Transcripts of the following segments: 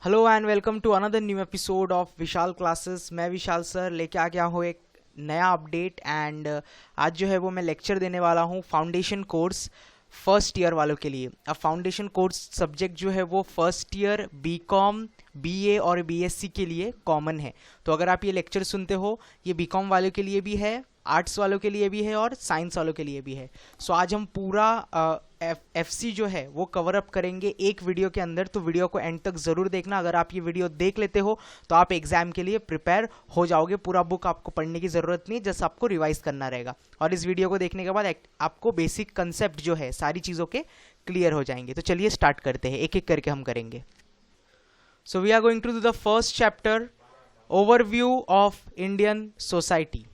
Hello and welcome to another new episode of Vishal classes. मैं Vishal sir लेके आ गया हूँ एक नया अपडेट एंड आज जो है वो मैं लेक्चर देने वाला हूँ फाउंडेशन कोर्स फर्स्ट ईयर वालों के लिए। अब फाउंडेशन कोर्स सब्जेक्ट जो है वो फर्स्ट ईयर बीकॉम बीए और बीएससी के लिए कॉमन है। तो अगर आप ये लेक्चर सुनते हो ये बीकॉम वालों के लिए भी है, आर्ट्स वालों के लिए भी है और साइंस वालों के लिए भी है। सो आज हम पूरा एफसी जो है वो कवर अप करेंगे एक वीडियो के अंदर। तो वीडियो को एंड तक ज़रूर देखना। अगर आप ये वीडियो देख लेते हो तो आप एग्जाम के लिए प्रिपेयर हो जाओगे। पूरा बुक आपको पढ़ने की ज़रूरत नहीं, जस्ट आपको रिवाइज करना रहेगा। और इस वीडियो को देखने के बाद आपको बेसिक कंसेप्ट जो है सारी चीज़ों के क्लियर हो जाएंगे। तो चलिए स्टार्ट करते हैं, एक एक करके हम करेंगे। So we are going to do the first chapter, overview of Indian society.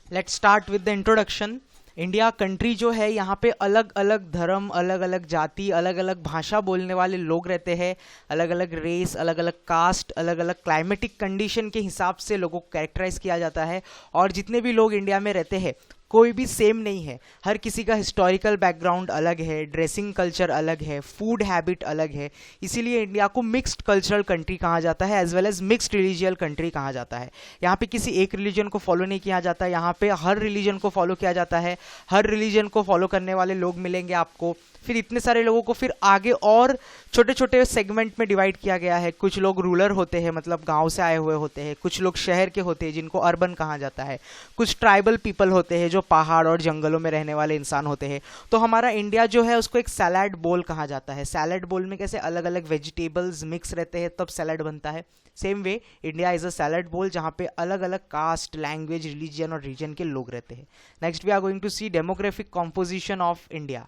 Let's start with the introduction. India country जो है यहाँ पे अलग अलग धर्म, अलग अलग जाति, अलग अलग भाषा बोलने वाले लोग रहते हैं। अलग अलग रेस, अलग अलग कास्ट, अलग अलग क्लाइमेटिक कंडीशन के हिसाब से लोगों को कैरेक्टराइज किया जाता है। और जितने भी लोग इंडिया में रहते हैं कोई भी सेम नहीं है। हर किसी का हिस्टोरिकल बैकग्राउंड अलग है, ड्रेसिंग कल्चर अलग है, फूड हैबिट अलग है। इसीलिए इंडिया को मिक्स्ड कल्चरल कंट्री कहा जाता है as well as mixed religious country कहा जाता है। यहाँ पे किसी एक रिलीजन को फॉलो नहीं किया जाता, यहाँ पे हर रिलीजन को फॉलो किया जाता है। हर रिलीजन को फॉलो करने वाले लोग मिलेंगे आपको। फिर इतने सारे लोगों को फिर आगे और छोटे छोटे सेगमेंट में डिवाइड किया गया है। कुछ लोग रूरल होते हैं, मतलब गांव से आए हुए होते हैं। कुछ लोग शहर के होते हैं जिनको अर्बन कहा जाता है। कुछ ट्राइबल पीपल होते हैं जो पहाड़ और जंगलों में रहने वाले इंसान होते हैं। तो हमारा इंडिया जो है उसको एक सैलाड बोल कहा जाता है। सैलाड बोल में कैसे अलग अलग वेजिटेबल्स मिक्स रहते हैं तब सैलाड बनता है। Same way India is a salad bowl जहाँ पे अलग अलग कास्ट, लैंग्वेज, रिलीजन और रीजन के लोग रहते हैं। Next we are going to see demographic composition of India.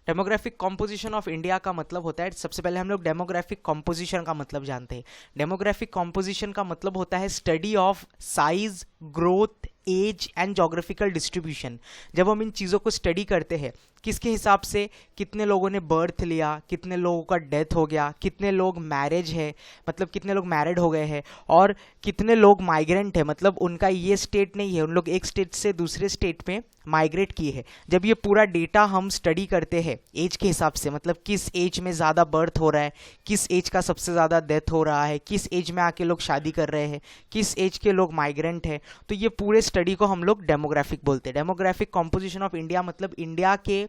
Demographic composition of India का मतलब होता है, सबसे पहले हम लोग डेमोग्राफिक कॉम्पोजिशन का मतलब जानते हैं। डेमोग्राफिक कॉम्पोजिशन का मतलब होता है study of size, growth, age and geographical distribution. जब हम इन चीज़ों को स्टडी करते हैं किसके हिसाब से कितने लोगों ने बर्थ लिया, कितने लोगों का डेथ हो गया, कितने लोग मैरिज है मतलब कितने लोग मैरिड हो गए हैं, और कितने लोग माइग्रेंट है मतलब उनका ये स्टेट नहीं है, उन लोग एक स्टेट से दूसरे स्टेट में माइग्रेट किए हैं। जब ये पूरा डेटा हम स्टडी करते हैं एज के हिसाब से, मतलब किस एज में ज़्यादा बर्थ हो रहा है, किस एज का सबसे ज़्यादा डेथ हो रहा है, किस एज में आके लोग शादी कर रहे हैं, किस एज के लोग माइग्रेंट हैं, तो ये पूरे स्टडी को हम लोग डेमोग्राफिक बोलते हैं। डेमोग्राफिक कॉम्पोजिशन ऑफ इंडिया मतलब इंडिया के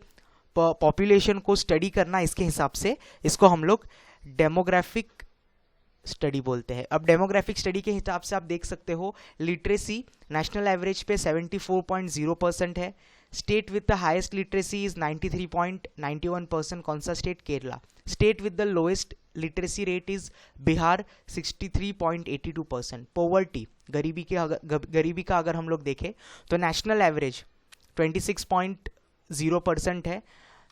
पॉपुलेशन को स्टडी करना, इसके हिसाब से इसको हम लोग डेमोग्राफिक स्टडी बोलते हैं। अब डेमोग्राफिक स्टडी के हिसाब से आप देख सकते हो लिटरेसी नेशनल एवरेज पे 74.0% है। State with the highest literacy is 93.91%। कौन सा state? Kerala. State with the lowest literacy rate is Bihar 63.82%। Poverty, गरीबी का अगर हम लोग देखें तो नेशनल एवरेज 26.0% है।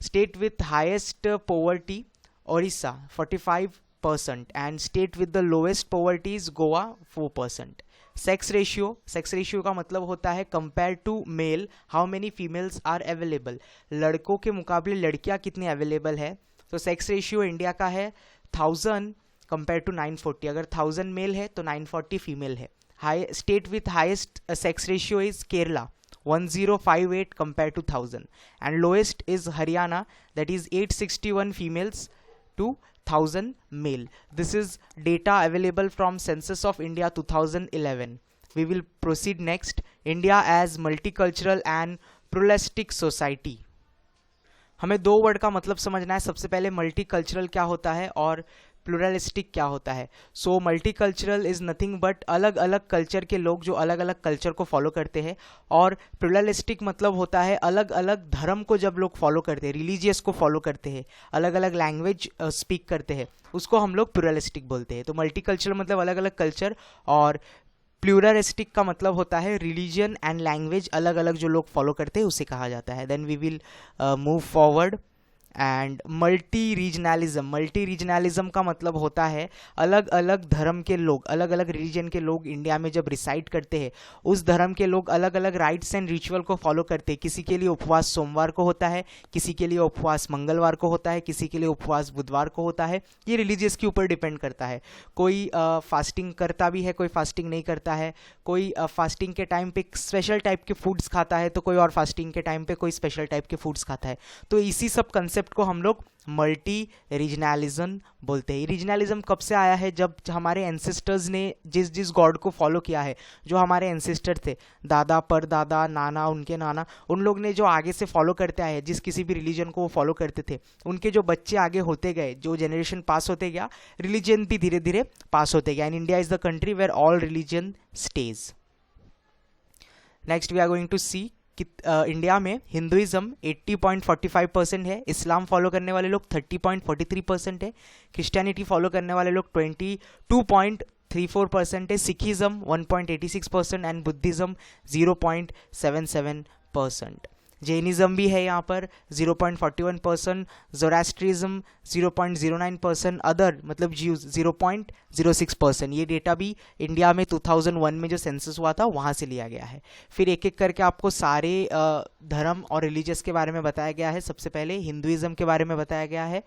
State with highest poverty Odisha 45% and state with the lowest poverty is Goa 4%। Sex ratio का मतलब होता है compare to male how many females are available. लड़कों के मुकाबले लड़कियां कितनी अवेलेबल है। तो सेक्स रेशियो इंडिया का है 1000 कंपेयर टू 940। अगर 1000 मेल है तो 940 फीमेल है। High state with highest sex ratio is Kerala 1058 compared to 1000 and lowest is Haryana that is 861 females to 1000 male. This is data available from Census of India 2011. We will proceed next. India as multicultural and pluralistic society. हमें दो word का मतलब समझना है। सबसे पहले multicultural क्या होता है और प्लूरलिस्टिक क्या होता है। सो मल्टीकल्चरल इज नथिंग बट अलग अलग कल्चर के लोग जो अलग अलग कल्चर को फॉलो करते हैं। और प्लूरलिस्टिक मतलब होता है अलग अलग धर्म को जब लोग फॉलो करते हैं, रिलीजियस को फॉलो करते हैं, अलग अलग लैंग्वेज स्पीक करते हैं, उसको हम लोग प्लूरलिस्टिक बोलते हैं। तो मल्टीकल्चरल मतलब अलग अलग कल्चर, और प्लूरलिस्टिक का मतलब होता है रिलीजन एंड लैंग्वेज अलग अलग जो लोग फॉलो करते हैं उसे कहा जाता है। Then we will move forward. And multi regionalism का मतलब होता है अलग अलग धर्म के लोग, अलग अलग रिलीजन के लोग इंडिया में जब रिसाइड करते हैं उस धर्म के लोग अलग अलग राइट्स एंड रिचुअल को फॉलो करते हैं। किसी के लिए उपवास सोमवार को होता है, किसी के लिए उपवास मंगलवार को होता है, किसी के लिए उपवास बुधवार को होता है। ये रिलीजियस के ऊपर डिपेंड करता है। कोई फास्टिंग करता भी है, कोई फास्टिंग नहीं करता है। कोई फास्टिंग के टाइम पे स्पेशल टाइप के फूड्स खाता है तो कोई और फास्टिंग के टाइम पे कोई स्पेशल टाइप के फूड्स खाता है। तो इसी सब कंसेप्ट कॉन्सेप्ट को हम लोग मल्टी रीजनलिज्म बोलते हैं। रीजनलिज्म कब से आया है? जब हमारे एंसेस्टर्स ने जिस जिस गॉड को फॉलो किया है, जो हमारे एंसेस्टर थे, दादा परदादा नाना उनके नाना, उन लोग ने जो आगे से फॉलो करते आए हैं, जिस किसी भी रिलीजन को वो फॉलो करते थे, उनके जो बच्चे आगे होते गए, जो जनरेशन पास होते गया, रिलीजन भी धीरे धीरे पास होते गया। And India is the country where all religion stage. Next we are going to see कि इंडिया में हिंदुइज्म 80.45% है, इस्लाम फॉलो करने वाले लोग 30.43% है, क्रिश्चियनिटी फॉलो करने वाले लोग 22.34% है, सिखिज्म 1.86% एंड बुद्धिज्म 0.77%। जैनिज्म भी है यहाँ पर 0.41%, ज़ोरास्ट्रिज्म 0.09%, अदर मतलब ज्यूज 0.06%। ये डेटा भी इंडिया में 2001 में जो सेंसस हुआ था वहाँ से लिया गया है। फिर एक एक करके आपको सारे धर्म और रिलीजियस के बारे में बताया गया है। सबसे पहले हिंदुइज्म के बारे में बताया गया है।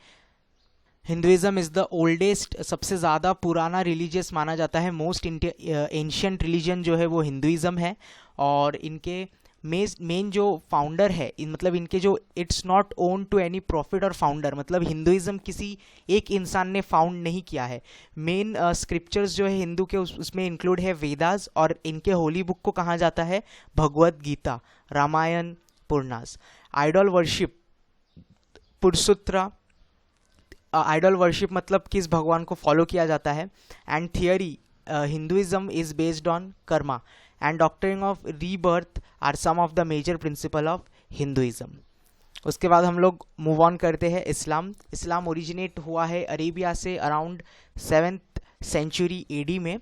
हिंदुइज्म इज़ द ओल्डेस्ट, सबसे ज़्यादा पुराना रिलीजियस माना जाता है। मोस्ट एंशियंट रिलीजन जो है वो हिंदुइज्म है। और इनके मेन जो फाउंडर है, मतलब इनके जो, it's not own to any profit और फाउंडर, मतलब हिंदुइज्म किसी एक इंसान ने फाउंड नहीं किया है। मेन स्क्रिप्चर्स जो है हिंदू के उसमें इंक्लूड है वेदास, और इनके होली बुक को कहा जाता है भगवद गीता, रामायण, पुराणास। आइडल वर्शिप, पुरुषसूत्र, आइडल वर्शिप मतलब किस भगवान को फॉलो किया जाता है। And theory, Hinduism is based on karma and doctrine of rebirth are some of the major principle of Hinduism. उसके बाद हम लोग मूव ऑन करते हैं इस्लाम। इस्लाम ओरिजिनेट हुआ है अरेबिया से अराउंड 7th सेंचुरी एडी में।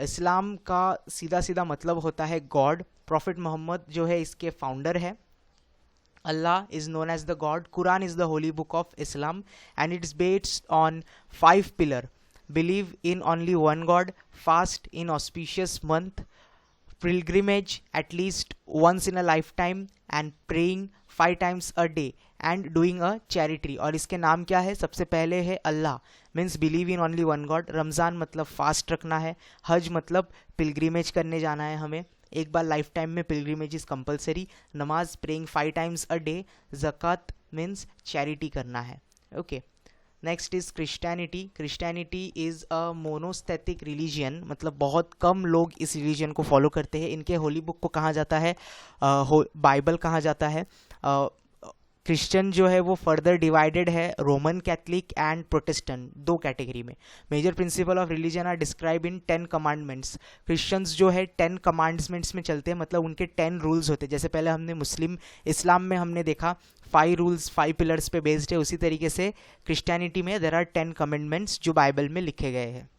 इस्लाम का सीधा सीधा मतलब होता है गॉड। प्रॉफिट मोहम्मद जो है इसके फाउंडर है। Allah is known as the God. Quran is the holy book of Islam and it is based on 5 pillars. Believe in only one God, fast in auspicious month, pilgrimage at least once in a lifetime and praying 5 times a day and doing a charity. और इसके नाम क्या है? सबसे पहले है Allah, means believe in only one God. रमज़ान मतलब फास्ट रखना है। हज मतलब पिलग्रिमेज करने जाना है हमें, एक बार लाइफ टाइम में पिलग्रिमेज इज कंपलसरी। नमाज प्रेइंग 5 times a day। ज़कात मीन्स चैरिटी करना है। Okay, next is Christianity. Christianity is a monotheistic religion, मतलब बहुत कम लोग इस रिलीजन को फॉलो करते हैं। इनके होली बुक को कहा जाता है बाइबल कहा जाता है। क्रिश्चियन जो है वो फर्दर डिवाइडेड है Roman Catholic and Protestant, 2 category में। Major principle of religion are describe in 10 commandments. Christians जो है 10 कमांडमेंट्स में चलते हैं, मतलब उनके 10 रूल्स होते हैं। जैसे पहले हमने इस्लाम में हमने देखा 5 रूल्स 5 पिलर्स पे बेस्ड है, उसी तरीके से क्रिश्चियनिटी में देयर आर 10 कमांडमेंट्स जो बाइबल में लिखे गए हैं।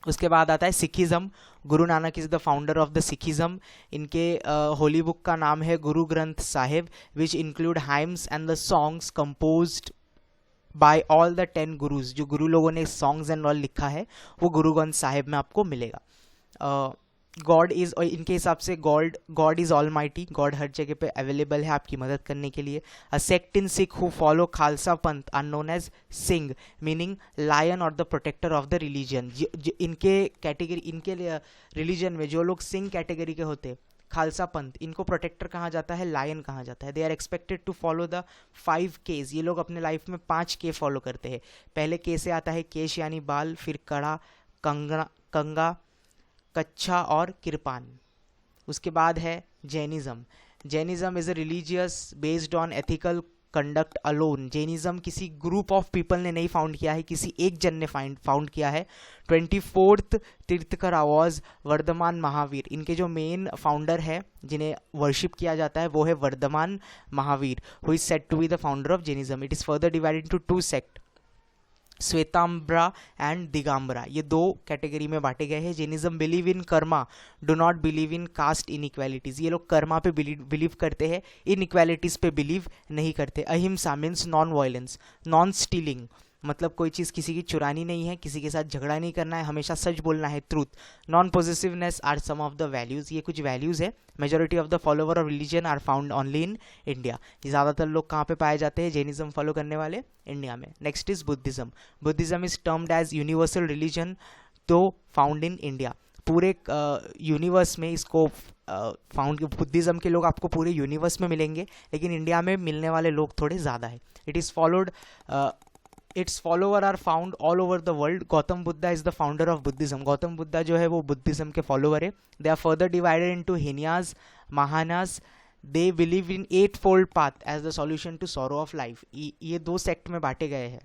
उसके बाद आता है Sikhism. Guru Nanak is the founder of the Sikhism. इनके होली बुक का नाम है Guru Granth Sahib, which include hymns and the songs composed bye all the 10 gurus. जो गुरु लोगों ने सॉन्ग्स एंड ऑल लिखा है वो गुरु ग्रंथ साहिब में आपको मिलेगा। गॉड इज, इनके हिसाब से God is all mighty, God हर जगह पे अवेलेबल है आपकी मदद करने के लिए। A sect in Sikh who follow Khalsa Panth are known as Singh, meaning lion और the protector of the religion. इनके कैटेगरी, इनके रिलीजन में जो लोग सिंह कैटेगरी के होते हैं, खालसा पंथ, इनको प्रोटेक्टर कहा जाता है, लायन कहा जाता है। They are expected to follow the 5 Ks। ये लोग अपने लाइफ में 5 K फॉलो करते हैं। पहले K से आता है केश यानी बाल, फिर कड़ा, कंगा, कच्छा और किरपान। उसके बाद है Jainism. Jainism is a religious based on ethical conduct alone. Jainism किसी ग्रुप ऑफ पीपल ने नहीं फाउंड किया है, किसी एक जन ने फाउंड किया है। 24th तीर्थकर was Varthaman Mahavir. इनके जो मेन फाउंडर है जिन्हें वर्शिप किया जाता है वो है Vardhaman Mahavir, who is said to be the founder of Jainism. It is further divided into 2 sect, Shvetambara and Digambara. ये 2 कैटेगरी में बांटे गए हैं। Jainism believe in karma, do not believe in caste inequalities. ये लोग कर्मा पे बिलीव करते हैं, इनइक्वालिटीज पे बिलीव नहीं करते। अहिंसा means non violence, non stealing, मतलब कोई चीज़ किसी की चुरानी नहीं है, किसी के साथ झगड़ा नहीं करना है, हमेशा सच बोलना है, truth. Non positiveness are some of the values. ये कुछ वैल्यूज़ है। Majority of the follower of religion are found only in India. ज़्यादातर लोग कहाँ पे पाए जाते हैं जैनिज्म फॉलो करने वाले? इंडिया में। Next is Buddhism. Buddhism is termed as universal religion, तो फाउंड इन इंडिया। पूरे यूनिवर्स में इसको बुद्धिज्म के लोग आपको पूरे यूनिवर्स में मिलेंगे, लेकिन इंडिया में मिलने वाले लोग थोड़े ज़्यादा है। It is followed its follower are found all over the world. Gautam Buddha is the founder of Buddhism. Gautam Buddha जो है वो बुद्धिज्म के फॉलोवर है. They are further divided into Hinyas, Mahanas. They believe in eightfold path as the solution to sorrow of life. ये दो sect में बांटे गए हैं,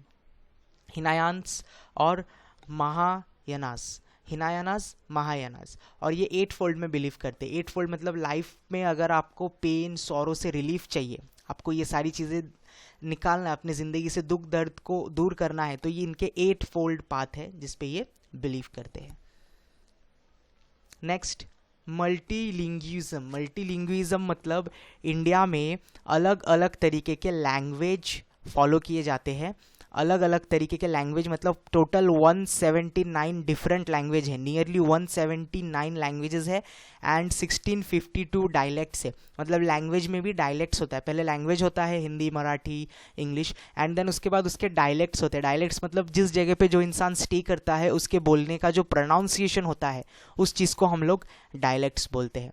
हिनायान्स और महायानास. हिनायानास, महायानास. और ये एट फोल्ड में बिलीव करते हैं. एट फोल्ड मतलब लाइफ में अगर आपको पेन सॉरो से रिलीफ चाहिए, आपको ये सारी चीज़ें निकालना है, अपनी ज़िंदगी से दुख दर्द को दूर करना है, तो ये इनके एट फोल्ड पाथ है जिस पे ये बिलीव करते हैं. नेक्स्ट, मल्टीलिंग्विज्म. मल्टीलिंग्विज्म मतलब इंडिया में अलग अलग तरीके के लैंग्वेज फॉलो किए जाते हैं. अलग अलग तरीके के लैंग्वेज मतलब टोटल 179 डिफरेंट लैंग्वेज है, नियरली 179 लैंग्वेजेस है एंड 1652 डायलेक्ट्स है. मतलब लैंग्वेज में भी डायलेक्ट्स होता है. पहले लैंग्वेज होता है Hindi, Marathi, English, and then उसके बाद उसके डायलेक्ट्स होते हैं. डायलेक्ट्स मतलब जिस जगह पे जो इंसान स्टे करता है उसके बोलने का जो प्रोनाउंसिएशन होता है उस चीज़ को हम लोग डायलेक्ट्स बोलते हैं.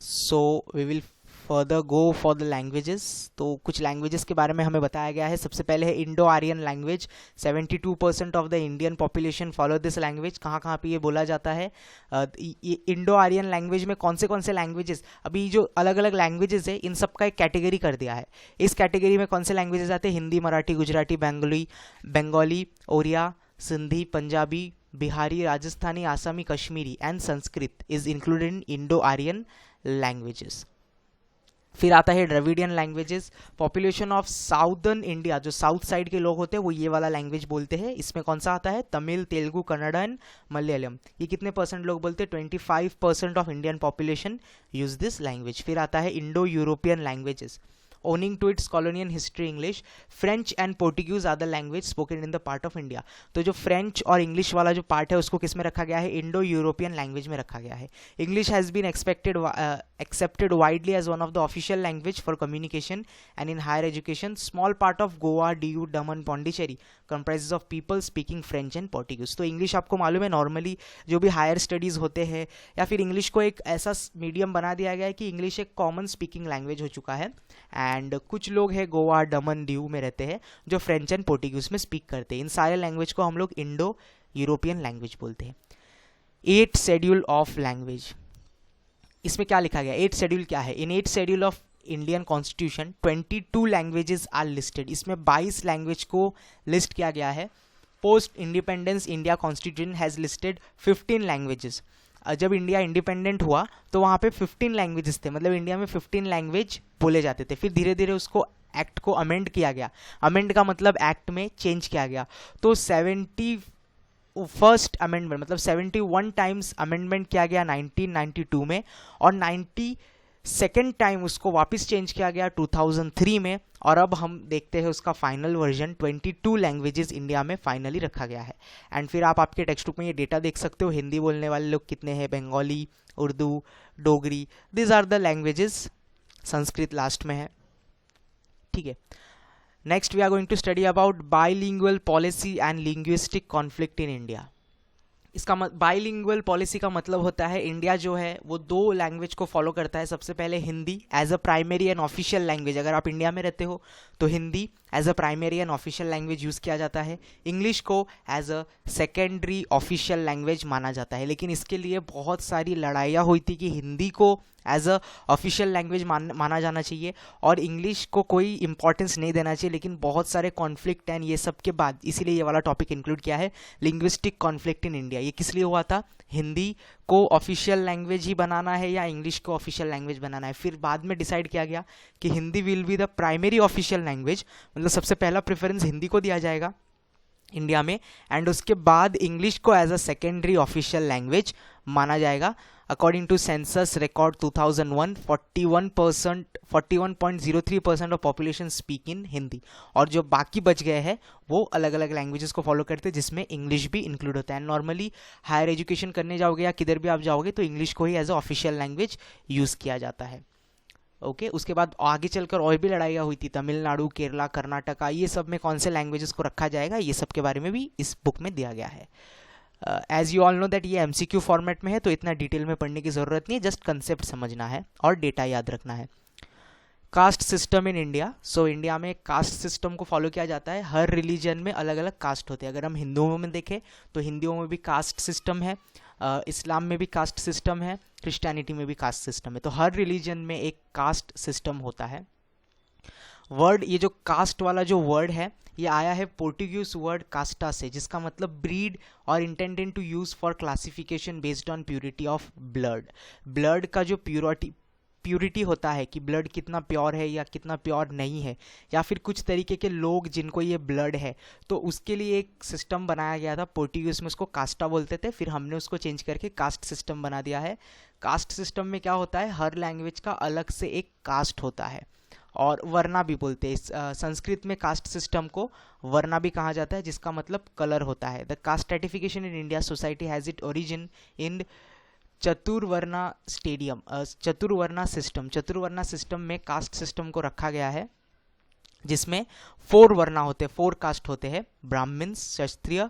So we will further go for the languages. तो कुछ लैंग्वेजेस के बारे में हमें बताया गया है. सबसे पहले है Indo Aryan language. 72% of the Indian population follow this language. कहाँ कहाँ पे ये बोला जाता है? इंडो आर्यन लैंग्वेज में कौन से लैंग्वेजेस, अभी जो अलग अलग लैंग्वेजेस है इन सब का एक कैटेगरी कर दिया है. इस कैटेगरी में कौन से लैंग्वेजेस आते हैं? हिंदी, मराठी, गुजराती, बंगाली, ओरिया, Sindhi, Punjabi, Bihari, Rajasthani, Asami, Kashmiri and Sanskrit is included in Indo Aryan languages. फिर आता है Dravidian languages. Population of southern India, जो साउथ साइड के लोग होते हैं वो ये वाला लैंग्वेज बोलते हैं. इसमें कौन सा आता है? तमिल, तेलुगु, कन्नड़ एंड मलयालम. ये कितने परसेंट लोग बोलते हैं? 25% of Indian population use this language. फिर आता है Indo European languages. Owing to its colonial history, English, French and Portuguese are the language spoken in the part of India. तो जो फ्रेंच और इंग्लिश वाला जो पार्ट है उसको किस में रखा गया है? इंडो यूरोपियन लैंग्वेज में रखा गया है. English has been accepted widely as one of the official language for communication and in higher education. Small part of Goa, Diu, Daman, Pondicherry comprises of people speaking French and Portuguese. तो English आपको मालूम है normally जो भी higher studies होते हैं या फिर इंग्लिश को एक ऐसा मीडियम बना दिया गया है कि इंग्लिश एक कॉमन स्पीकिंग लैंग्वेज हो चुका है. एंड कुछ लोग हैं गोवा, दमन, दीव में रहते हैं जो फ्रेंच एंड पोर्टुगीज में स्पीक करते हैं. इन सारे लैंग्वेज को हम लोग इंडो यूरोपियन लैंग्वेज बोलते हैं. 8 शेड्यूल ऑफ लैंग्वेज. इसमें क्या लिखा गया? 8 शेड्यूल क्या है? In 8 schedule of Indian constitution 22 languages are listed. इसमें 22 लैंग्वेज को लिस्ट किया गया है. Post independence India constitution has listed 15 languages. जब इंडिया इंडिपेंडेंट हुआ तो वहाँ पे 15 लैंग्वेजेस थे, मतलब इंडिया में 15 लैंग्वेज बोले जाते थे. फिर धीरे धीरे उसको एक्ट को अमेंड किया गया. अमेंड का मतलब एक्ट में चेंज किया गया. तो 71st अमेंडमेंट मतलब 71 टाइम्स अमेंडमेंट किया गया 1992 में, और 92nd टाइम उसको वापस चेंज किया गया 2003 में, और अब हम देखते हैं उसका फाइनल वर्जन 22 लैंग्वेजेस इंडिया में फाइनली रखा गया है. एंड फिर आप आपके टेक्स्ट बुक में ये डेटा देख सकते हो. हिंदी बोलने वाले लोग कितने हैं? Bengali, Urdu, Dogri, this are the languages. Sanskrit last में है. ठीक है. Next we are going to study about bilingual policy and linguistic conflict in India. इसका बाइलिंगुअल पॉलिसी का मतलब होता है इंडिया जो है वो 2 लैंग्वेज को फॉलो करता है. सबसे पहले Hindi as a primary and official language. अगर आप इंडिया में रहते हो तो Hindi as a primary and official language use किया जाता है. इंग्लिश को as a secondary official language माना जाता है. लेकिन इसके लिए बहुत सारी लड़ाइयाँ हुई थी कि हिंदी को एज अ ऑफिशियल लैंग्वेज माना जाना चाहिए और इंग्लिश को कोई इंपॉर्टेंस नहीं देना चाहिए. लेकिन बहुत सारे कॉन्फ्लिक्ट एंड ये सब के बाद इसीलिए ये वाला टॉपिक इंक्लूड किया है, लिंग्विस्टिक कॉन्फ्लिक्ट इन इंडिया. ये किस लिए हुआ था? हिंदी को ऑफिशियल लैंग्वेज ही बनाना है या इंग्लिश को ऑफिशियल लैंग्वेज बनाना है. फिर बाद में डिसाइड किया गया कि Hindi will be the primary official language, मतलब सबसे पहला प्रेफरेंस हिंदी को दिया जाएगा इंडिया में, एंड उसके बाद इंग्लिश को as a secondary official language माना जाएगा. According to census record 2001, 41.03% of population speak in Hindi, और जो बाकी बच गए हैं वो अलग अलग लैंग्वेजेस को फॉलो करते हैं जिसमें इंग्लिश भी इंक्लूड होता है. नॉर्मली हायर एजुकेशन करने जाओगे या किधर भी आप जाओगे तो इंग्लिश को ही as a official language use किया जाता है. ओके उसके बाद आगे चलकर और भी लड़ाइयाँ हुई थी. तमिलनाडु, केरला, कर्नाटका, ये सब में कौन से लैंग्वेजेस को रखा जाएगा ये सब के बारे में भी इस बुक में दिया गया है. As you all know that ये MCQ फॉर्मेट में है तो इतना डिटेल में पढ़ने की ज़रूरत नहीं है, जस्ट कंसेप्ट समझना है और डेटा याद रखना है. Caste system in India. So India में कास्ट सिस्टम को फॉलो किया जाता है। हर रिलीजन में अलग अलग कास्ट होते हैं। अगर हम हिंदुओं में देखें तो हिंदुओं में भी कास्ट सिस्टम है, इस्लाम में भी कास्ट सिस्टम है, क्रिश्चियनिटी में भी कास्ट सिस्टम है। तो हर रिलीजन में एक कास्ट सिस्टम होता है। वर्ड, ये जो कास्ट वाला जो वर्ड है ये आया है पोर्टुगीज वर्ड कास्टा से, जिसका मतलब ब्रीड और intended to use for classification based on purity of blood. Blood का जो प्योरिटी होता है कि ब्लड कितना प्योर है या कितना प्योर नहीं है, या फिर कुछ तरीके के लोग जिनको ये ब्लड है, तो उसके लिए एक सिस्टम बनाया गया था। पोर्टुगीज में उसको कास्टा बोलते थे, फिर हमने उसको चेंज करके कास्ट सिस्टम बना दिया है। कास्ट सिस्टम में क्या होता है, हर लैंग्वेज का अलग से एक कास्ट होता है, और वर्ना भी बोलते हैं। संस्कृत में कास्ट सिस्टम को वर्ना भी कहा जाता है, जिसका मतलब कलर होता है। The caste stratification in India society has it origin in Chaturvarna system में कास्ट सिस्टम को रखा गया है, जिसमें 4 वर्णा होते हैं, 4 कास्ट होते हैं, ब्राह्मण्स, क्षत्रिय,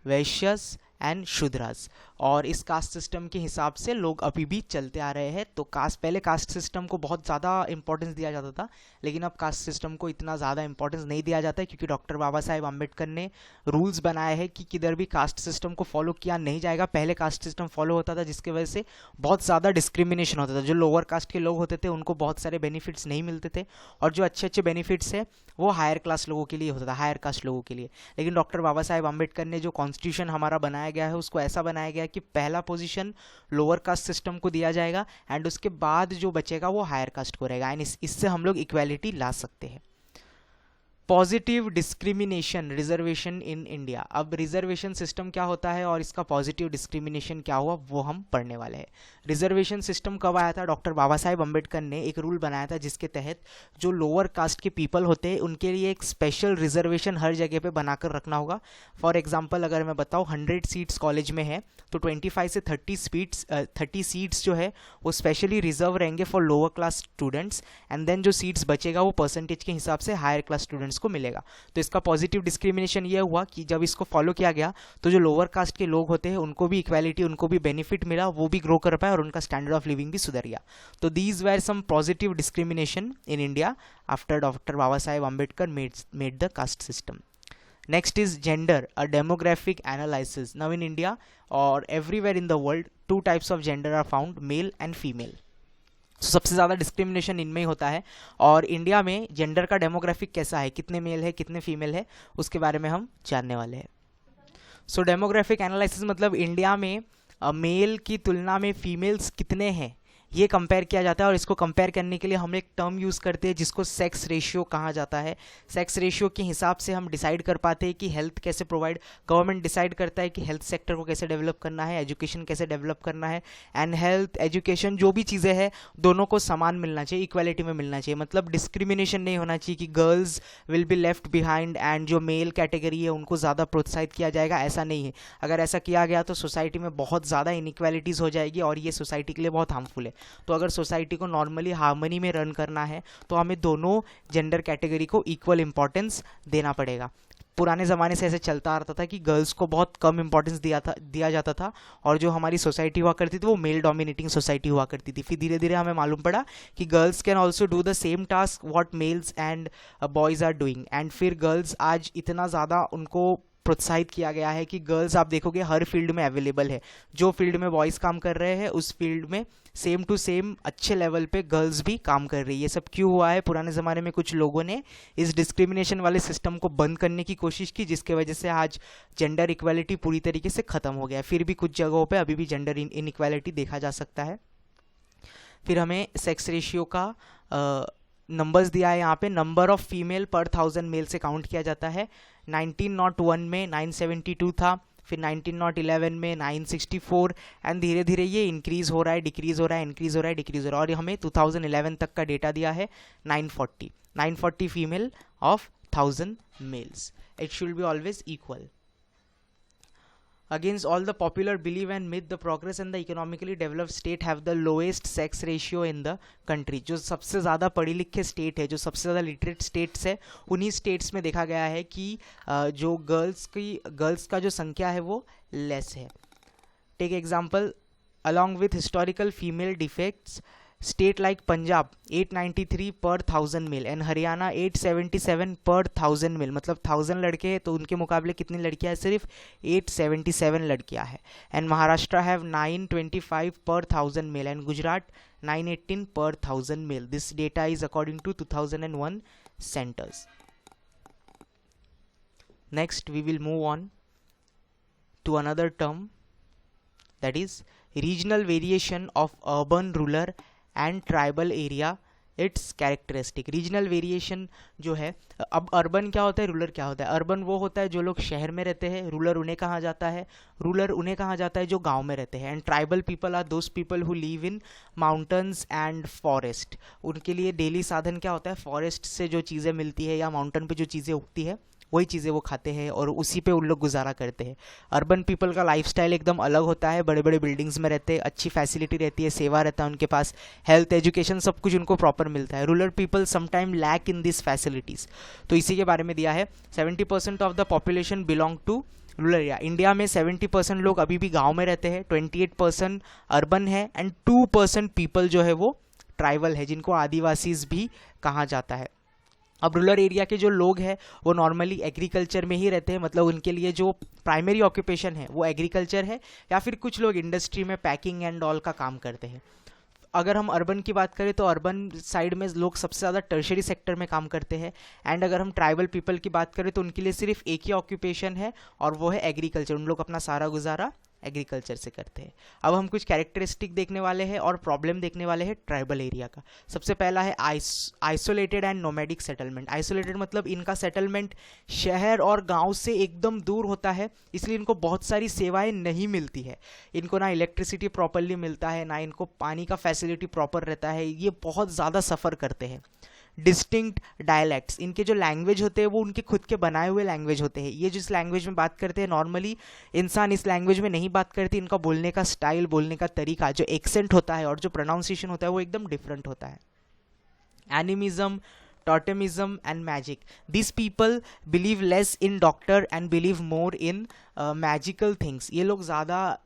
वैश्यस एंड शूद्रास। और इस कास्ट सिस्टम के हिसाब से लोग अभी भी चलते आ रहे हैं। तो पहले कास्ट सिस्टम को बहुत ज़्यादा इंपॉर्टेंस दिया जाता था, लेकिन अब कास्ट सिस्टम को इतना ज़्यादा इंपॉर्टेंस नहीं दिया जाता है, क्योंकि डॉक्टर बाबा साहेब आम्बेडकर ने रूल्स बनाए हैं कि किधर भी कास्ट सिस्टम को फॉलो किया नहीं जाएगा। पहले कास्ट सिस्टम फॉलो होता था, जिसकी वजह से बहुत ज़्यादा डिस्क्रिमिनेशन होता था। जो लोअर कास्ट के लोग होते थे उनको बहुत सारे बेनिफिट्स नहीं मिलते थे, और जो अच्छे अच्छे बेनिफिट्स है वो हायर क्लास लोगों के लिए होता था, हायर कास्ट लोगों के लिए। लेकिन डॉक्टर बाबा साहेब आम्बेडकर ने जो कॉन्स्टिट्यूशन हमारा बनाया गया है उसको ऐसा बनाया गया कि पहला पोजीशन लोअर कास्ट सिस्टम को दिया जाएगा, एंड उसके बाद जो बचेगा वो हायर कास्ट को रहेगा, एंड इससे हम लोग इक्वालिटी ला सकते हैं। Positive discrimination reservation in India. अब रिजर्वेशन सिस्टम क्या होता है और इसका पॉजिटिव डिस्क्रिमिनेशन क्या हुआ वो हम पढ़ने वाले हैं। रिजर्वेशन सिस्टम कब आया था, डॉक्टर बाबा साहेब अम्बेडकर ने एक रूल बनाया था, जिसके तहत जो लोअर कास्ट के पीपल होते हैं उनके लिए एक स्पेशल रिजर्वेशन हर जगह पे बनाकर रखना होगा। फॉर एग्जाम्पल अगर मैं बताऊँ 100 सीट्स कॉलेज में है तो 25 से 30 सीट्स जो है वो स्पेशली रिजर्व रहेंगे for lower class students, and then जो सीट्स बचेगा वो परसेंटेज के हिसाब से हायर क्लास स्टूडेंट्स को मिलेगा। तो इसका पॉजिटिव डिस्क्रिमिनेशन ये हुआ कि जब इसको फॉलो किया गया तो जो लोअर कास्ट के लोग होते हैं उनको भी इक्वालिटी, उनको भी बेनिफिट मिला, वो भी ग्रो कर पाए और उनका स्टैंडर्ड ऑफ लिविंग भी सुधर गया। तो these were some positive discrimination in India after doctor Baba Saheb Ambedkar made the caste system. Next is gender, a demographic analysis. Now in India or everywhere in the world, 2 types of gender are found, male and female. So, सबसे ज़्यादा discrimination इनमें ही होता है। और India में gender का demographic कैसा है, कितने मेल है कितने फीमेल है, उसके बारे में हम जानने वाले हैं। सो डेमोग्राफिक एनालिसिस मतलब इंडिया में मेल की तुलना में फीमेल्स कितने हैं ये कंपेयर किया जाता है, और इसको कंपेयर करने के लिए हम एक टर्म यूज़ करते हैं जिसको सेक्स रेशियो कहा जाता है। सेक्स रेशियो के हिसाब से हम डिसाइड कर पाते हैं कि हेल्थ कैसे प्रोवाइड, गवर्नमेंट डिसाइड करता है कि हेल्थ सेक्टर को कैसे डेवलप करना है, एजुकेशन कैसे डेवलप करना है, एंड हेल्थ एजुकेशन जो भी चीज़ें हैं दोनों को समान मिलना चाहिए, इक्वालिटी में मिलना चाहिए। मतलब डिस्क्रिमिनेशन नहीं होना चाहिए कि girls will be left behind and जो मेल कैटेगरी है उनको ज़्यादा प्रोत्साहित किया जाएगा, ऐसा नहीं है। अगर ऐसा किया गया तो सोसाइटी में बहुत ज़्यादा इनइक्वालिटीज़ हो जाएगी और ये सोसाइटी के लिए बहुत हार्मफुल है। तो अगर सोसाइटी को नॉर्मली हार्मनी में रन करना है तो हमें दोनों जेंडर कैटेगरी को इक्वल इंपॉर्टेंस देना पड़ेगा। पुराने ज़माने से ऐसे चलता आ रहा था कि गर्ल्स को बहुत कम इंपॉर्टेंस दिया जाता था, और जो हमारी सोसाइटी हुआ करती थी वो मेल डोमिनेटिंग सोसाइटी हुआ करती थी। फिर धीरे धीरे हमें मालूम पड़ा कि girls can also do the same task what males and boys are doing, and फिर गर्ल्स आज इतना ज़्यादा उनको प्रोत्साहित किया गया है कि गर्ल्स आप देखोगे हर फील्ड में अवेलेबल है। जो फील्ड में बॉयज़ काम कर रहे हैं उस फील्ड में सेम टू सेम अच्छे लेवल पे गर्ल्स भी काम कर रही है। ये सब क्यों हुआ है, पुराने ज़माने में कुछ लोगों ने इस डिस्क्रिमिनेशन वाले सिस्टम को बंद करने की कोशिश की, जिसके वजह से आज जेंडर इक्वालिटी पूरी तरीके से ख़त्म हो गया है। फिर भी कुछ जगहों पे अभी भी जेंडर इनइक्वालिटी देखा जा सकता है। फिर हमें सेक्स रेशियो का नंबर्स दिया है यहाँ पे। नंबर ऑफ फीमेल पर 1000 मेल से काउंट किया जाता है। 1901 में 972 था, फिर 1911 में 964, एंड धीरे धीरे ये इंक्रीज़ हो रहा है, डिक्रीज़ हो रहा है, इंक्रीज़ हो रहा है, डिक्रीज़ हो रहा है, और हमें 2011 तक का डेटा दिया है 940 female of 1000 males. It should be always equal. Against all the popular belief and myth, the progress and the economically developed state have the lowest sex ratio in the country. जो सबसे ज़्यादा पढ़ी लिखे state है, जो सबसे ज़्यादा literate states है, उन्हीं स्टेट्स में देखा गया है कि जो गर्ल्स का जो संख्या है वो लेस है। Take example, along with historical female defects, State like Punjab 893 per 1000 male and Haryana 877 per 1000 male, मतलब 1000 लड़के हैं तो उनके मुकाबले कितनी लड़कियां हैं? सिर्फ 877 लड़कियां हैं. And Maharashtra have 925 per 1000 male and Gujarat 918 per 1000 male. This data is according to 2001 centers. Next we will move on to another term, that is regional variation of urban, rural and tribal area, its characteristic. Regional variation जो है, अब urban क्या होता है, rural क्या होता है? Urban वो होता है जो लोग शहर में रहते हैं, रूरल उन्हें कहा जाता है, रूरल उन्हें कहा जाता है जो गांव में रहते हैं. And tribal people are those people who live in mountains and forest. उनके लिए डेली साधन क्या होता है? फॉरेस्ट से जो चीज़ें मिलती है या माउंटेन पे जो चीज़ें उगती है वही चीज़ें वो खाते हैं और उसी पे उन लोग गुजारा करते हैं. अर्बन पीपल का लाइफस्टाइल एकदम अलग होता है, बड़े बड़े बिल्डिंग्स में रहते हैं, अच्छी फैसिलिटी रहती है, सेवा रहता है उनके पास, हेल्थ, एजुकेशन सब कुछ उनको प्रॉपर मिलता है. Rural people sometime lack in this facilities. तो इसी के बारे में दिया है. 70% of the population belong to rural area. India में 70% लोग अभी भी गाँव में रहते हैं, 28% अर्बन है एंड 2% पीपल जो है वो ट्राइबल है, जिनको आदिवासीज भी कहा जाता है. अब रूरल एरिया के जो लोग हैं वो नॉर्मली एग्रीकल्चर में ही रहते हैं, मतलब उनके लिए जो प्राइमरी ऑक्यूपेशन है वो एग्रीकल्चर है, या फिर कुछ लोग इंडस्ट्री में पैकिंग एंड ऑल का काम करते हैं. अगर हम अर्बन की बात करें तो अर्बन साइड में लोग सबसे ज़्यादा टर्शरी सेक्टर में काम करते हैं. एंड अगर हम ट्राइबल पीपल की बात करें तो उनके लिए सिर्फ एक ही ऑक्यूपेशन है और वो है एग्रीकल्चर. उन लोग अपना सारा गुजारा एग्रीकल्चर से करते हैं. अब हम कुछ कैरेक्टरिस्टिक देखने वाले हैं और प्रॉब्लम देखने वाले हैं ट्राइबल एरिया का. सबसे पहला है isolated and nomadic settlement. Isolated मतलब इनका सेटलमेंट शहर और गांव से एकदम दूर होता है, इसलिए इनको बहुत सारी सेवाएं नहीं मिलती है. इनको ना इलेक्ट्रिसिटी प्रॉपरली मिलता है, ना इनको पानी का फैसिलिटी प्रॉपर रहता है, ये बहुत ज़्यादा सफ़र करते हैं. डिस्टिंक्ट डायलैक्ट्स, इनके जो लैंग्वेज होते हैं वो उनके खुद के बनाए हुए लैंग्वेज होते हैं. ये जिस लैंग्वेज में बात करते हैं नॉर्मली इंसान इस लैंग्वेज में नहीं बात करती. इनका बोलने का स्टाइल, बोलने का तरीका, जो एक्सेंट होता है और जो प्रोनाउंसिएशन होता है वो एकदम डिफरेंट होता है. Animism, totemism and magic. This people believe less in doctor and believe more in magical things. ये लोग ज़्यादा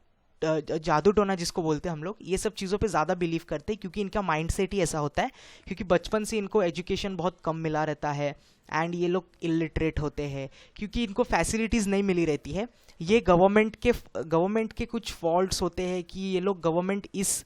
जादू टोना जिसको बोलते हैं हम लोग, ये सब चीज़ों पे ज़्यादा बिलीव करते हैं क्योंकि इनका माइंड सेट ही ऐसा होता है, क्योंकि बचपन से इनको एजुकेशन बहुत कम मिला रहता है एंड ये लोग इलिटरेट होते हैं क्योंकि इनको फैसिलिटीज़ नहीं मिली रहती है. ये गवर्नमेंट के कुछ फॉल्ट्स होते हैं कि ये लोग गवर्नमेंट इस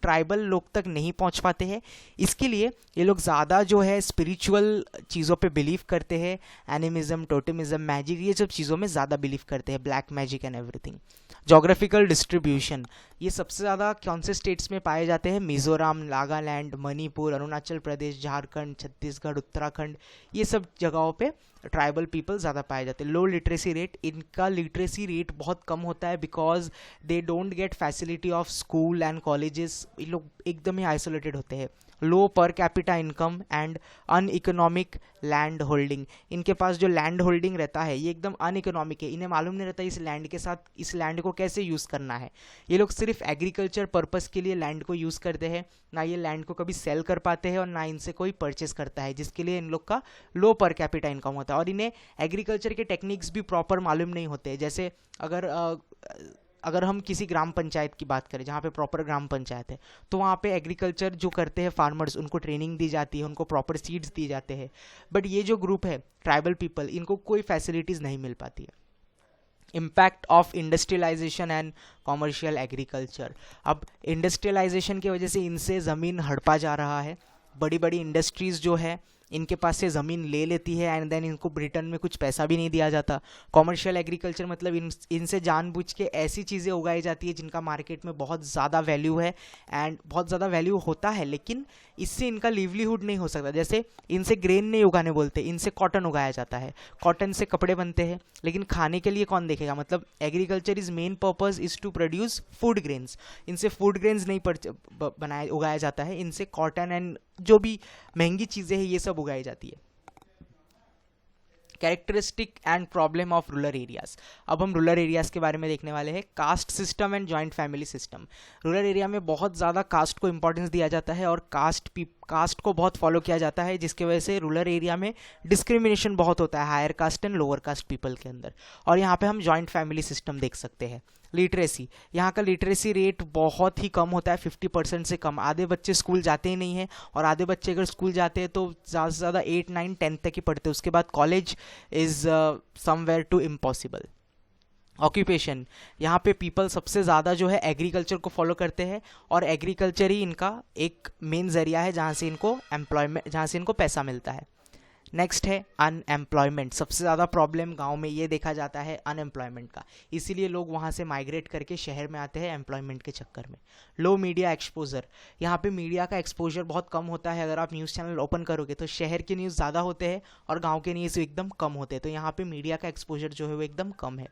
ट्राइबल लोग तक नहीं पहुंच पाते हैं, इसके लिए ये लोग ज़्यादा जो है स्पिरिचुअल चीज़ों पे बिलीव करते हैं. एनिमिज्म, टोटेमिज्म, मैजिक, ये सब चीज़ों में ज़्यादा बिलीव करते हैं, black magic and everything. Geographical distribution, ये सबसे ज़्यादा कौन से स्टेट्स में पाए जाते हैं? मिज़ोरम, नागालैंड, मणिपुर, अरुणाचल प्रदेश, झारखंड, छत्तीसगढ़, उत्तराखंड, ये सब जगहों पे ट्राइबल पीपल ज़्यादा पाए जाते हैं. लो लिटरेसी रेट, इनका लिटरेसी रेट बहुत कम होता है because they don't get facility of school and colleges. ये लोग एकदम ही आइसोलेटेड होते हैं. Low per capita income and uneconomic land holding, इनके पास जो लैंड होल्डिंग रहता है ये एकदम अनइकोनॉमिक है. इन्हें मालूम नहीं रहता इस लैंड के साथ इस लैंड को कैसे यूज़ करना है. ये लोग सिर्फ एग्रीकल्चर पर्पस के लिए लैंड को यूज़ करते हैं, ना ये लैंड को कभी सेल कर पाते हैं और ना इनसे कोई परचेस करता है, जिसके लिए इन लोग का लो पर कैपिटा इनकम होता है. और इन्हें एग्रीकल्चर के टेक्निक्स भी प्रॉपर मालूम नहीं होते. जैसे अगर हम किसी ग्राम पंचायत की बात करें जहाँ पे प्रॉपर ग्राम पंचायत है, तो वहाँ पे एग्रीकल्चर जो करते हैं फार्मर्स, उनको ट्रेनिंग दी जाती है, उनको प्रॉपर सीड्स दिए जाते हैं. बट ये जो ग्रुप है ट्राइबल पीपल, इनको कोई फैसिलिटीज़ नहीं मिल पाती है. Impact of industrialization and commercial agriculture. अब इंडस्ट्रियलाइजेशन की वजह से इनसे ज़मीन हड़पा जा रहा है. बड़ी बड़ी इंडस्ट्रीज़ जो है इनके पास से ज़मीन ले लेती है एंड देन इनको रिटर्न में कुछ पैसा भी नहीं दिया जाता. कॉमर्शियल एग्रीकल्चर मतलब इनसे जानबूझ के ऐसी चीज़ें उगाई जाती है जिनका मार्केट में बहुत ज़्यादा वैल्यू है एंड बहुत ज़्यादा वैल्यू होता है, लेकिन इससे इनका लिवलीहुड नहीं हो सकता. जैसे इनसे ग्रेन नहीं उगाने बोलते, इनसे कॉटन उगाया जाता है, कॉटन से कपड़े बनते हैं, लेकिन खाने के लिए कौन देखेगा? मतलब agriculture is main purpose is to produce food grains. इनसे फूड ग्रेन्स नहीं उगाया जाता है, इनसे कॉटन एंड जो भी महंगी चीज़ें हैं ये सब उगाई जाती है. Characteristic and problem of rural areas. अब हम रूरल एरियाज के बारे में देखने वाले हैं. Caste system and joint family system. Rural area में बहुत ज़्यादा कास्ट को इंपॉर्टेंस दिया जाता है और कास्ट को बहुत फॉलो किया जाता है, जिसकी वजह से रूरल एरिया में डिस्क्रिमिनेशन बहुत होता है higher caste and lower caste people के अंदर। और यहाँ पे हम जॉइंट फैमिली सिस्टम देख सकते हैं। लिटरेसी, यहाँ का लिटरेसी रेट बहुत ही कम होता है, 50% से कम। आधे बच्चे स्कूल जाते ही नहीं हैं, और आधे बच्चे अगर स्कूल जाते हैं तो ज़्यादा से ज़्यादा 8, 9, 10 तक ही पढ़ते हैं, उसके बाद college is somewhere to impossible. Occupation, यहाँ पे पीपल सबसे ज़्यादा जो है एग्रीकल्चर को फॉलो करते हैं, और एग्रीकल्चर ही इनका एक मेन ज़रिया है जहाँ से इनको पैसा मिलता है। नेक्स्ट है अनएम्प्लॉयमेंट। सबसे ज़्यादा प्रॉब्लम गांव में ये देखा जाता है अनएम्प्लॉयमेंट का, इसीलिए लोग वहाँ से माइग्रेट करके शहर में आते हैं एम्प्लॉयमेंट के चक्कर में। लो मीडिया एक्सपोजर, यहाँ पे मीडिया का एक्सपोजर बहुत कम होता है। अगर आप न्यूज़ चैनल ओपन करोगे तो शहर के न्यूज़ ज़्यादा होते हैं और गाँव के न्यूज़ एकदम कम होते हैं, तो यहाँ पे मीडिया का एक्सपोजर जो है वो एकदम कम है।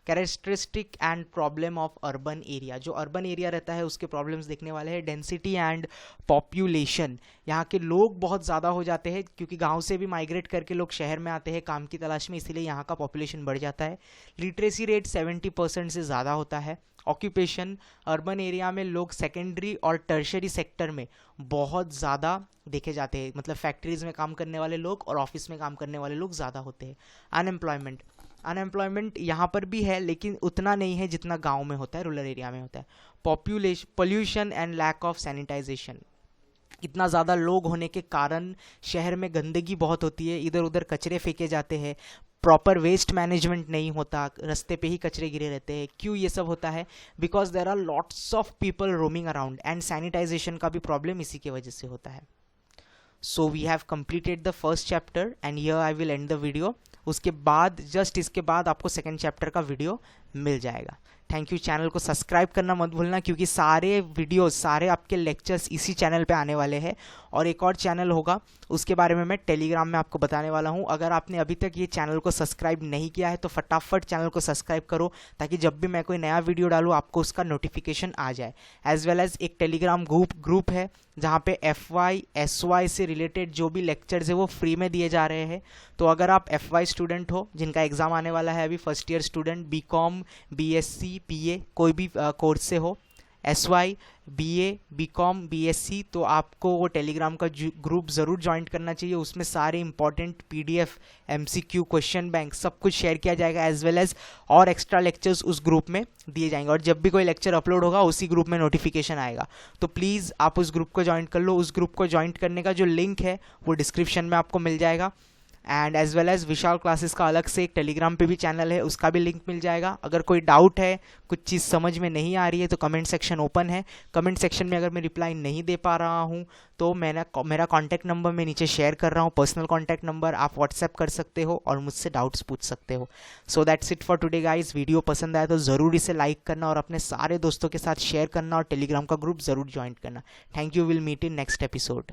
Characteristic and problem of urban area, जो अर्बन एरिया रहता है उसके प्रॉब्लम्स देखने वाले हैं। डेंसिटी एंड पॉपुलेशन, यहाँ के लोग बहुत ज़्यादा हो जाते हैं क्योंकि गांव से भी माइग्रेट करके लोग शहर में आते हैं काम की तलाश में, इसीलिए यहाँ का पॉपुलेशन बढ़ जाता है। लिटरेसी रेट 70% से ज़्यादा होता है। ऑक्यूपेशन, अर्बन एरिया में लोग सेकेंडरी और टर्शरी सेक्टर में बहुत ज़्यादा देखे जाते हैं, मतलब फैक्ट्रीज़ में काम करने वाले लोग और ऑफिस में काम करने वाले लोग ज़्यादा होते हैं। अनएम्प्लॉयमेंट, अनएम्प्लॉयमेंट यहाँ पर भी है लेकिन उतना नहीं है जितना गांव में होता है, रूरल एरिया में होता है। Pollution and lack of sanitization, इतना ज़्यादा लोग होने के कारण शहर में गंदगी बहुत होती है, इधर उधर कचरे फेंके जाते हैं, प्रॉपर वेस्ट मैनेजमेंट नहीं होता, रास्ते पे ही कचरे गिरे रहते हैं। क्यों ये सब होता है? Because there are lots of people roaming around, and sanitization का भी प्रॉब्लम इसी की वजह से होता है। So we have completed the first chapter and here I will end the video। उसके बाद जस्ट इसके बाद आपको सेकेंड चैप्टर का वीडियो मिल जाएगा। Thank you. चैनल को सब्सक्राइब करना मत भूलना क्योंकि सारे वीडियोस, सारे आपके लेक्चर्स इसी चैनल पे आने वाले हैं। और एक और चैनल होगा उसके बारे में मैं टेलीग्राम में आपको बताने वाला हूँ। अगर आपने अभी तक ये चैनल को सब्सक्राइब नहीं किया है तो फटाफट चैनल को सब्सक्राइब करो ताकि जब भी मैं कोई नया वीडियो डालूँ आपको उसका नोटिफिकेशन आ जाए। एज वेल एज एक टेलीग्राम ग्रुप है जहाँ पे FY SY से रिलेटेड जो भी लेक्चर्स है वो फ्री में दिए जा रहे हैं। तो अगर आप FY स्टूडेंट हो जिनका एग्ज़ाम आने वाला है अभी, first year student, BCom BSc PA कोई भी कोर्स से हो, SY BA BCom BSc, तो आपको वो टेलीग्राम का ग्रुप ज़रूर ज्वाइन करना चाहिए। उसमें सारे important PDF MCQ question bank सब कुछ शेयर किया जाएगा, एज वेल एज और एक्स्ट्रा लेक्चर्स उस ग्रुप में दिए जाएंगे। और जब भी कोई लेक्चर अपलोड होगा उसी ग्रुप में नोटिफिकेशन आएगा। तो प्लीज़ आप उस ग्रुप को ज्वाइन कर लो। उस ग्रुप को ज्वाइन करने का जो लिंक है वो डिस्क्रिप्शन में आपको मिल जाएगा। And as well as Vishal classes का अलग से एक टेलीग्राम पे भी चैनल है, उसका भी लिंक मिल जाएगा। अगर कोई डाउट है, कुछ चीज़ समझ में नहीं आ रही है तो कमेंट सेक्शन ओपन है। कमेंट सेक्शन में अगर मैं रिप्लाई नहीं दे पा रहा हूँ तो मेरा कॉन्टैक्ट नंबर मैं नीचे शेयर कर रहा हूँ, पर्सनल कॉन्टैक्ट नंबर, आप व्हाट्सएप कर सकते हो और मुझसे डाउट्स पूछ सकते हो। So that's it for today guys. Video पसंद आया तो ज़रूर इसे लाइक करना और अपने सारे दोस्तों के साथ शेयर करना और टेलीग्राम का ग्रुप ज़रूर ज्वाइन करना। Thank you, will meet in next episode.